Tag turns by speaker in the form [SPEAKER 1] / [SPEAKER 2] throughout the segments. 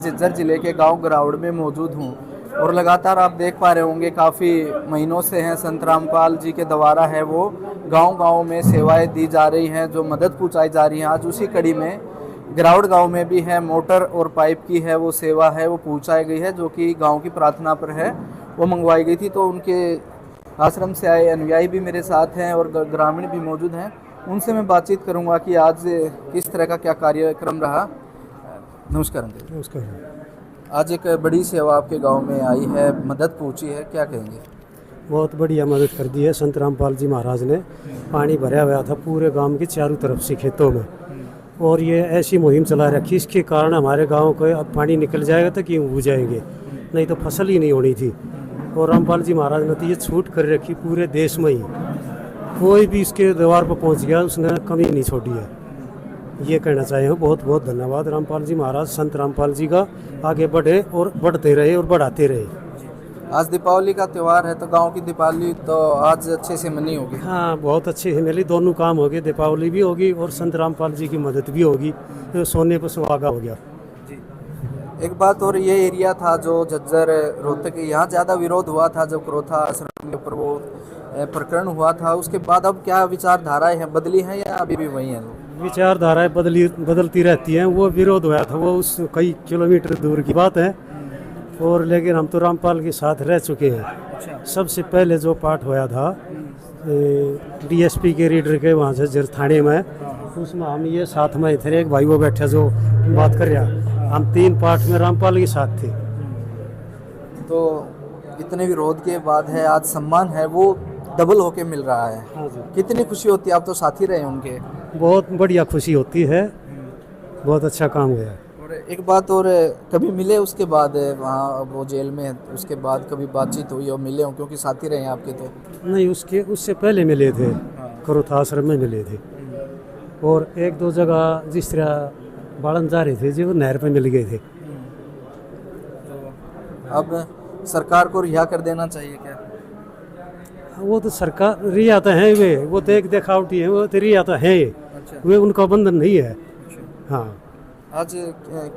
[SPEAKER 1] झज्जर जिले के गांव गरावड़ में मौजूद हूं और लगातार आप देख पा रहे होंगे काफ़ी महीनों से हैं संत रामपाल जी के द्वारा है वो गांव-गांव में सेवाएं दी जा रही हैं, जो मदद पहुंचाई जा रही है। आज उसी कड़ी में गरावड़ गांव में भी है मोटर और पाइप की है वो सेवा है वो पहुंचाई गई है, जो कि गांव की प्रार्थना पर है वो मंगवाई गई थी। तो उनके आश्रम से आए अनुयायी भी मेरे साथ हैं और ग्रामीण भी मौजूद हैं, उनसे मैं बातचीत करूँगा कि आज किस तरह का क्या कार्यक्रम रहा। नमस्कार अंकल।
[SPEAKER 2] नमस्कार।
[SPEAKER 1] आज एक बड़ी सेवा आपके गांव में आई है, मदद पहुंची है, क्या कहेंगे?
[SPEAKER 2] बहुत बढ़िया मदद कर दी है संत रामपाल जी महाराज ने। पानी भरा हुआ था पूरे गांव के चारों तरफ से खेतों में, और ये ऐसी मुहिम चला रखी, इसके कारण हमारे गांव को अब पानी निकल जाएगा तो गेहूँ हो जाएंगे, नहीं तो फसल ही नहीं होनी थी। और रामपाल जी महाराज ने तो ये छूट कर रखी पूरे देश में ही, कोई भी इसके द्वार पर पहुँच गया उसने कमी नहीं छोड़ी है। ये कहना चाहिए हूँ, बहुत बहुत धन्यवाद रामपाल जी महाराज, संत रामपाल जी का। आगे बढ़े और बढ़ते रहे और बढ़ाते रहे।
[SPEAKER 1] आज दीपावली का त्यौहार है तो गांव की दीपावली तो आज अच्छे से मनी होगी।
[SPEAKER 2] हाँ, बहुत अच्छे से मिली, दोनों काम हो गए, दीपावली भी होगी और संत रामपाल जी की मदद भी होगी, तो सोने पर सुहागा हो गया।
[SPEAKER 1] जी, एक बात और, ये एरिया था जो झज्जर रोहतक, यहाँ ज़्यादा विरोध हुआ था जब क्रोथा आश्रम के ऊपर वो प्रकरण हुआ था, उसके बाद अब क्या विचारधाराएं हैं, बदली हैं या अभी भी वही हैं?
[SPEAKER 2] विचारधाराएं बदलती रहती हैं। वो विरोध हुआ था वो उस कई किलोमीटर दूर की बात है, और लेकिन हम तो रामपाल के साथ रह चुके हैं। सबसे पहले जो पाठ हुआ था डीएसपी के रीडर के वहाँ से झज्जर थाने में, उसमें हम ये साथ में थे, एक भाई वो बैठे जो बात कर रहा, हम 3 पाठ में रामपाल के साथ थे।
[SPEAKER 1] तो इतने विरोध के बाद है आज सम्मान है वो डबल होके मिल रहा है।
[SPEAKER 2] हाँ जी,
[SPEAKER 1] कितनी खुशी होती है, आप तो साथी रहे उनके।
[SPEAKER 2] बहुत बढ़िया खुशी होती है, बहुत अच्छा काम गया।
[SPEAKER 1] और एक बात और, कभी मिले उसके बाद वहाँ वो जेल में, उसके बाद कभी बातचीत हुई और मिले हो, क्योंकि साथी रहे हैं आपके? तो
[SPEAKER 2] नहीं, उससे पहले मिले थे, क्रोथा आश्रम में मिले थे, और 1-2 जगह जिस तरह बाड़न जा रहे थे जो नहर पे मिल गए थे।
[SPEAKER 1] तो अब सरकार को रिहा कर देना चाहिए क्या?
[SPEAKER 2] वो तो सरकार रिया तो है, वो तो एक दिखावटी है, वो तो रिया तो है।
[SPEAKER 1] अच्छा।
[SPEAKER 2] वे उनका बंधन नहीं है। हाँ,
[SPEAKER 1] आज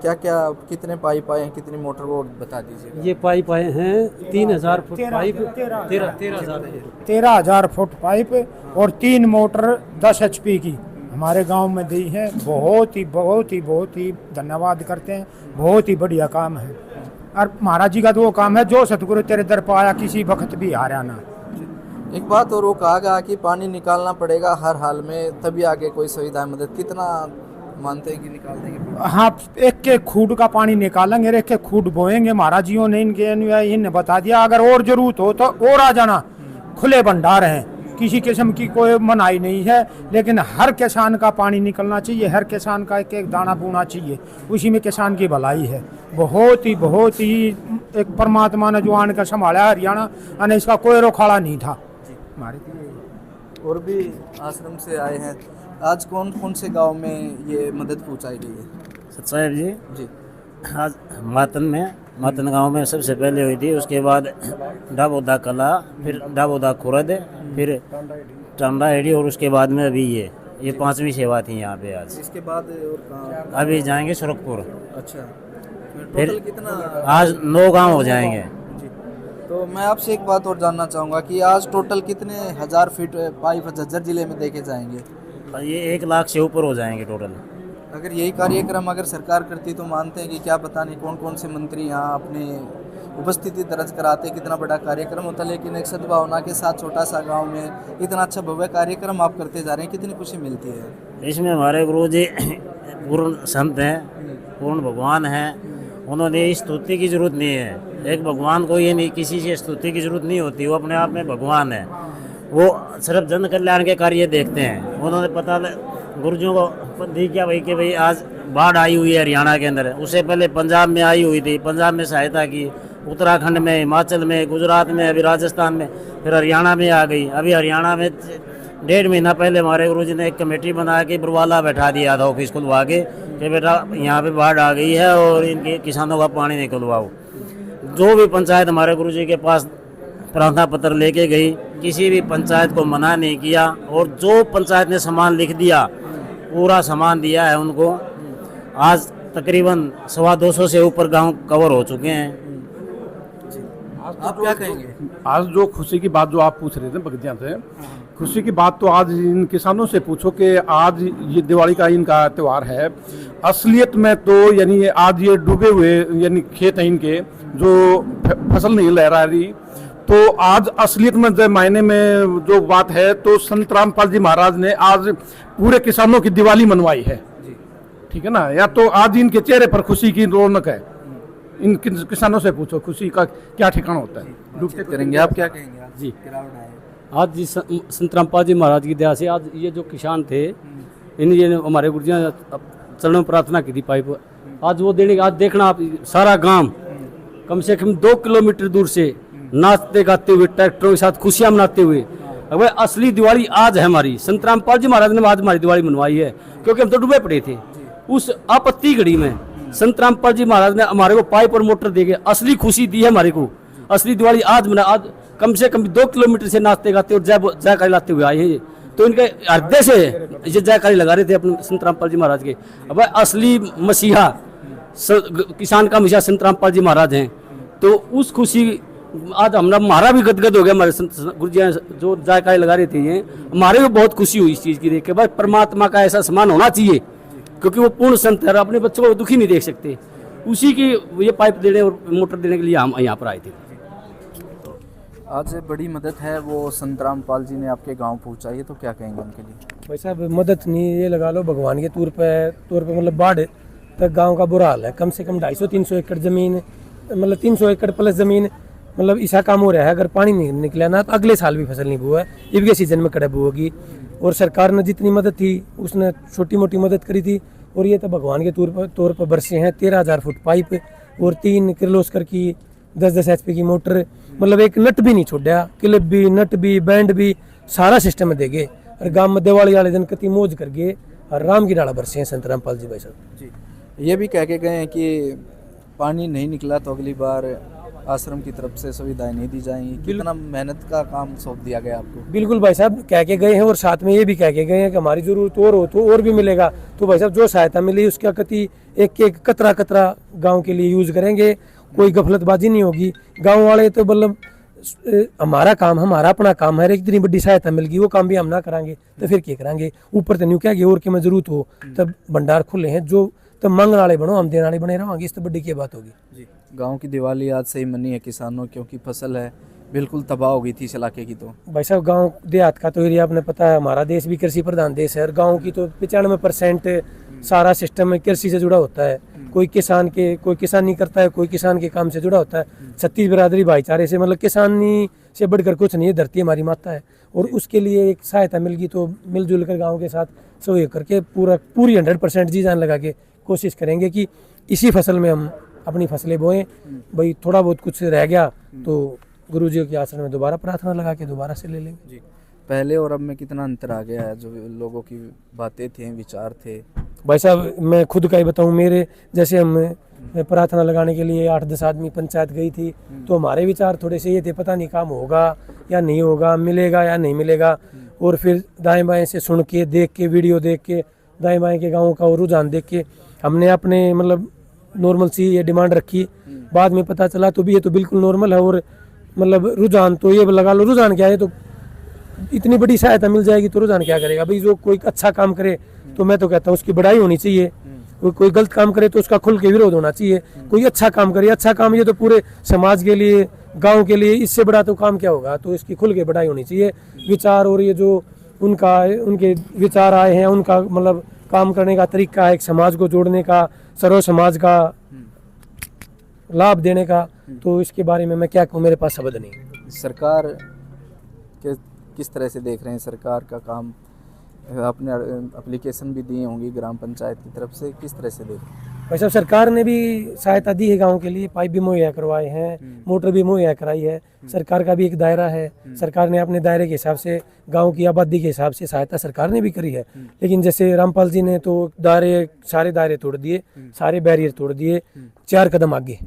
[SPEAKER 1] क्या क्या कितने पाइप आए हैं, कितनी मोटर, वो बता दीजिए।
[SPEAKER 2] ये पाइप आए हैं 3000 फुट पाइप,
[SPEAKER 3] 13,000 फुट पाइप और 3 मोटर 10 HP की हमारे गांव में दी है। बहुत ही धन्यवाद करते हैं, बहुत ही बढ़िया काम है। और महाराज जी का तो वो काम है जो सतगुरु तेरे दर पाया किसी वक्त भी हारा ना।
[SPEAKER 1] एक बात और, वो कहा गया कि पानी निकालना पड़ेगा हर हाल में, तभी आगे कोई सुविधा मदद, कितना मानते हैं कि निकाल देंगे?
[SPEAKER 3] हाँ, एक के खूड का पानी निकालेंगे, एक के खूड बोएंगे। महाराज जी ने इनके अनुयायी ने बता दिया अगर और जरूरत हो तो और आ जाना, खुले भंडार हैं, किसी किस्म की कोई मनाही नहीं है। लेकिन हर किसान का पानी निकलना चाहिए, हर किसान का एक एक दाना बोना चाहिए, उसी में किसान की भलाई है। बहुत ही एक परमात्मा ने जो आन का संभाला हरियाणा, और इसका कोई रोखाड़ा नहीं था।
[SPEAKER 1] और भी आश्रम से आए हैं, आज कौन कौन से गांव में ये मदद पहुंचाई गई है?
[SPEAKER 4] सतसाहेब जी,
[SPEAKER 1] जी,
[SPEAKER 4] आज मातन गांव में सबसे पहले हुई थी, उसके बाद डाबोदा कला, फिर डाबोदा खुरद, फिर टांडा एडी, और उसके बाद में अभी ये 5वीं सेवा थी यहाँ पे आज।
[SPEAKER 1] इसके बाद और कहाँ?
[SPEAKER 4] अभी जाएंगे सुरखपुर।
[SPEAKER 1] अच्छा,
[SPEAKER 4] फिर
[SPEAKER 1] टोटल कितना?
[SPEAKER 4] आज 9 गांव हो जाएंगे।
[SPEAKER 1] जी, तो मैं आपसे एक बात और जानना चाहूँगा कि आज टोटल कितने हजार फीट पाइप झज्जर जिले में देखे जाएंगे?
[SPEAKER 4] ये 1 लाख से ऊपर हो जाएंगे टोटल।
[SPEAKER 1] अगर यही कार्यक्रम अगर सरकार करती तो मानते हैं कि क्या पता नहीं कौन कौन से मंत्री यहाँ अपनी उपस्थिति दर्ज कराते, कितना बड़ा कार्यक्रम होता। लेकिन एक सद्भावना के साथ छोटा सा गांव में इतना अच्छा भव्य कार्यक्रम आप करते जा रहे हैं, कितनी खुशी मिलती है।
[SPEAKER 4] इसमें हमारे गुरु जी पूर्ण संत हैं, पूर्ण भगवान हैं, उन्होंने स्तुति की जरूरत नहीं है। एक भगवान को ये नहीं, किसी से स्तुति की जरूरत नहीं होती, वो अपने आप में भगवान है। वो सिर्फ जन कल्याण के कार्य देखते हैं। उन्होंने पता गुरुजियों को दी क्या भाई कि भाई आज बाढ़ आई हुई है हरियाणा के अंदर, उससे पहले पंजाब में आई हुई थी, पंजाब में सहायता की, उत्तराखंड में, हिमाचल में, गुजरात में, अभी राजस्थान में, फिर हरियाणा में आ गई। अभी हरियाणा में 1.5 महीना पहले हमारे गुरुजी ने एक कमेटी बना के बरवाला बैठा दिया था ऑफिस खुलवा के कि बेटा यहाँ पे बाढ़ आ गई है और इनके किसानों का पानी निकलवाओ। जो भी पंचायत हमारे गुरुजी के पास प्रार्थना पत्र लेके गई, किसी भी पंचायत को मना नहीं किया, और जो पंचायत ने सामान लिख दिया पूरा सामान दिया है उनको। आज तकरीबन 225 से ऊपर गांव कवर हो चुके हैं।
[SPEAKER 1] आप क्या कहेंगे?
[SPEAKER 5] आज जो खुशी की बात जो आप पूछ रहे थे बगदिया से, खुशी की बात तो आज इन किसानों से पूछो कि आज ये दिवाली का इनका त्यौहार है। असलियत में तो यानी आज ये डूबे हुए यानी खेत हैं इनके, जो फसल नहीं लहरा रही, तो आज असलियत में जो मायने में जो बात है तो संत रामपाल जी महाराज ने आज पूरे किसानों की दिवाली मनवाई है। ठीक है ना, या तो आज इनके चेहरे पर खुशी की रौनक है। इन किसानों से पूछो खुशी का क्या ठिकाना होता है।
[SPEAKER 1] डूबते करेंगे, आप क्या कहेंगे? आज
[SPEAKER 6] जी।
[SPEAKER 1] गिरावट आए।
[SPEAKER 6] आज जी संत रामपाल जी महाराज की दया से आज ये जो किसान थे, इन ये हमारे गुरुजी ने चरणों में प्रार्थना की थी पाइप, आज वो देने आज देखना आप सारा गांव कम से कम 2 किलोमीटर दूर से नाचते गाते हुए ट्रैक्टरों के साथ खुशियां मनाते हुए, अब असली दिवाली आज है हमारी। संत रामपाल जी महाराज ने आज हमारी दिवाली मनवाई है, क्योंकि हम तो डूबे पड़े थे। उस आपत्ति घड़ी में संत रामपाल जी महाराज ने हमारे को पाइप और मोटर देके असली खुशी दी है हमारे को। असली दिवाली आज मना, आज कम से कम 2 किलोमीटर से नाचते गाते और जयकारी लाते हुए आए हैं। तो इनके हृदय से ये जयकारी लगा रहे थे अपने संत रामपाल जी महाराज के। अब असली मसीहा किसान का मसीहा संत रामपाल जी महाराज हैं, तो उस खुशी आज हमारा भी गदगद हो गया। हमारे गुरु जी जो जयकारी लगा रहे थे, ये हमारे को बहुत खुशी हुई इस चीज़ की देख के। भाई परमात्मा का ऐसा सम्मान होना चाहिए, क्योंकि वो पूर्ण संत है, अपने बच्चों को दुखी नहीं देख सकते। उसी की ये पाइप देने और मोटर देने के लिए हम यहाँ पर आए थे।
[SPEAKER 1] आज बड़ी मदद है वो संत रामपाल जी ने आपके गांव पहुंचाई है, तो क्या कहेंगे उनके लिए?
[SPEAKER 7] भाई साहब मदद नहीं, ये लगा लो भगवान के तौर पे मतलब बाढ़ तक गांव का बुरा हाल है। कम से कम 250-300 एकड़ जमीन, मतलब 300 एकड़ प्लस जमीन, मतलब ऐसा काम हो रहा है। अगर पानी नहीं निकला ना तो अगले साल भी फसल नहीं बुआ है, इनके सीजन में कड़ब होगी। और सरकार ने जितनी मदद थी उसने छोटी मोटी मदद करी थी, और ये तो भगवान के तौर पर बरसे हैं। 13,000 फुट पाइप और 3 किर्लोस्कर की 10-10 HP की मोटर, मतलब एक नट भी नहीं छोड़ा, क्लिप भी, नट भी, बैंड भी, सारा सिस्टम दे गए। और गांव में दिवाली वाले दिन कति मौज कर गए और राम की डाला बरसे हैं संत रामपाल जी भाई साहब
[SPEAKER 1] जी। ये भी कह के गए हैं कि पानी नहीं निकला तो अगली बार आश्रम की तरफ से सुविधाएं नहीं दी जाएंगी। कितना मेहनत का काम सौंप दिया गया आपको?
[SPEAKER 7] बिल्कुल भाई साहब कह के गए हैं, और साथ में ये भी कह के गए हैं कि हमारी जरूरत और हो तो और भी मिलेगा। तो भाई साहब जो सहायता मिली उसका कति एक कतरा कतरा गांव के लिए यूज करेंगे, कोई गफलतबाजी नहीं होगी। गांव वाले तो मतलब हमारा काम, हमारा अपना काम है, इतनी बड़ी सहायता मिल गई वो काम भी हम ना करांगे तो फिर क्या करांगे? ऊपर तो नहीं क्या और के में जरूरत हो तब भंडार खुले हैं, जो तब मांगने वाले बनो, हम देने वाले बने रहेंगे, इस तो बड़ी की बात होगी
[SPEAKER 1] जी। गांव की दिवाली आज से ही मनी है किसानों, क्योंकि फसल है बिल्कुल तबाह हो गई थी इस इलाके की। तो
[SPEAKER 7] भाई साहब गांव देहात का तो एरिया आपने पता है, हमारा देश भी कृषि प्रधान देश है, और गांव की तो 95% सारा सिस्टम कृषि से जुड़ा होता है। कोई किसान नहीं करता है, कोई किसान के काम से जुड़ा होता है। 36 बिरादरी भाईचारे से, मतलब किसानी से बढ़कर कुछ नहीं है, धरती हमारी माता है। और उसके लिए एक सहायता मिल गई तो मिलजुल कर गाँव के साथ सहयोग करके पूरी 100% जी जान लगा के कोशिश करेंगे कि इसी फसल में हम अपनी फसलें बोएं। भाई थोड़ा बहुत कुछ रह गया तो गुरुजी के आश्रम में दोबारा प्रार्थना लगा के दोबारा से ले लेंगे
[SPEAKER 1] जी। पहले और अब में कितना अंतर आ गया है? जो लोगों की बातें थी, विचार थे।
[SPEAKER 7] भाई साहब मैं खुद का ही बताऊं, मेरे जैसे हम प्रार्थना लगाने के लिए 8-10 आदमी पंचायत गई थी, तो हमारे विचार थोड़े से ये थे, पता नहीं काम होगा या नहीं होगा, मिलेगा या नहीं मिलेगा। और फिर दाएं बाएं से सुन के, देख के, वीडियो देख के, दाएं बाएं के गाँव का रुझान देख के हमने अपने मतलब नॉर्मल सी ये डिमांड रखी। बाद में पता चला तो भी ये तो बिल्कुल नॉर्मल है, और मतलब रुझान तो ये लगा लो, रुझान क्या है, तो इतनी बड़ी सहायता मिल जाएगी तो रुझान क्या करेगा? भाई जो कोई अच्छा काम करे तो मैं तो कहता हूँ उसकी बड़ाई होनी चाहिए, कोई गलत काम करे तो उसका खुल के विरोध होना चाहिए। कोई अच्छा काम करे, अच्छा काम ये तो पूरे समाज के लिए, गांव के लिए, इससे बड़ा तो काम क्या होगा? तो इसकी खुल के बड़ाई होनी चाहिए। विचार और ये जो उनके विचार आए हैं, उनका मतलब काम करने का तरीका है, एक समाज को जोड़ने का, सर्व समाज का लाभ देने का, तो इसके बारे में मैं क्या कहूँ, मेरे पास शब्द नहीं।
[SPEAKER 1] सरकार के किस तरह से देख रहे हैं सरकार का काम? आपने एप्लीकेशन भी दिए होंगी ग्राम पंचायत की तरफ से, किस तरह से देख रहे हैं?
[SPEAKER 7] भाई साहब सरकार ने भी सहायता दी है गांव के लिए, पाइप भी मुहैया करवाए हैं, मोटर भी मुहैया कराई है। सरकार का भी एक दायरा है, सरकार ने अपने दायरे के हिसाब से, गांव की आबादी के हिसाब से सहायता सरकार ने भी करी है। लेकिन जैसे रामपाल जी ने तो सारे दायरे तोड़ दिए, सारे बैरियर तोड़ दिए, 4 कदम आगे।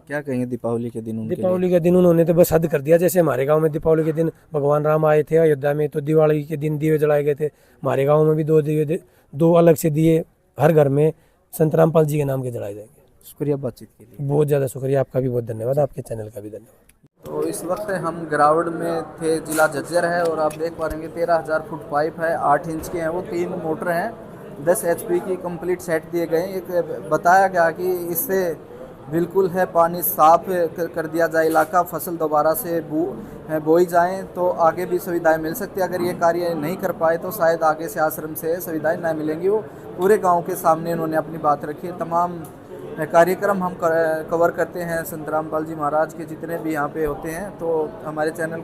[SPEAKER 1] क्या कहेंगे दीपावली के दिन?
[SPEAKER 7] दीपावली के दिन उन्होंने तो बस हद कर दिया। जैसे हमारे गांव में दीपावली के दिन भगवान राम आए थे अयोध्या में, तो दिवाली के दिन दिए जलाए गए थे। हमारे गांव में भी 2 अलग से दिए हर घर में संत रामपाल जी के नाम के चढ़ाए जाएंगे।
[SPEAKER 1] शुक्रिया बातचीत के लिए।
[SPEAKER 7] बहुत ज़्यादा शुक्रिया, आपका भी बहुत धन्यवाद, आपके चैनल का भी धन्यवाद।
[SPEAKER 1] तो इस वक्त हम ग्राउंड में थे, जिला झज्जर है, और आप देख पा रहे हैं 13,000 फुट पाइप है, 8 इंच के हैं वो, 3 मोटर हैं, 10 HP की कंप्लीट सेट दिए गए। एक बताया गया कि इससे बिल्कुल है पानी साफ कर दिया जाए इलाका, फसल दोबारा से बोई जाएं तो आगे भी सुविधाएं मिल सकती है। अगर ये कार्य नहीं कर पाए तो शायद आगे से आश्रम से सुविधाएं ना मिलेंगी। वो पूरे गांव के सामने उन्होंने अपनी बात रखी है। तमाम कार्यक्रम हम कवर करते हैं संत रामपाल जी महाराज के, जितने भी यहाँ पे होते हैं। तो हमारे चैनल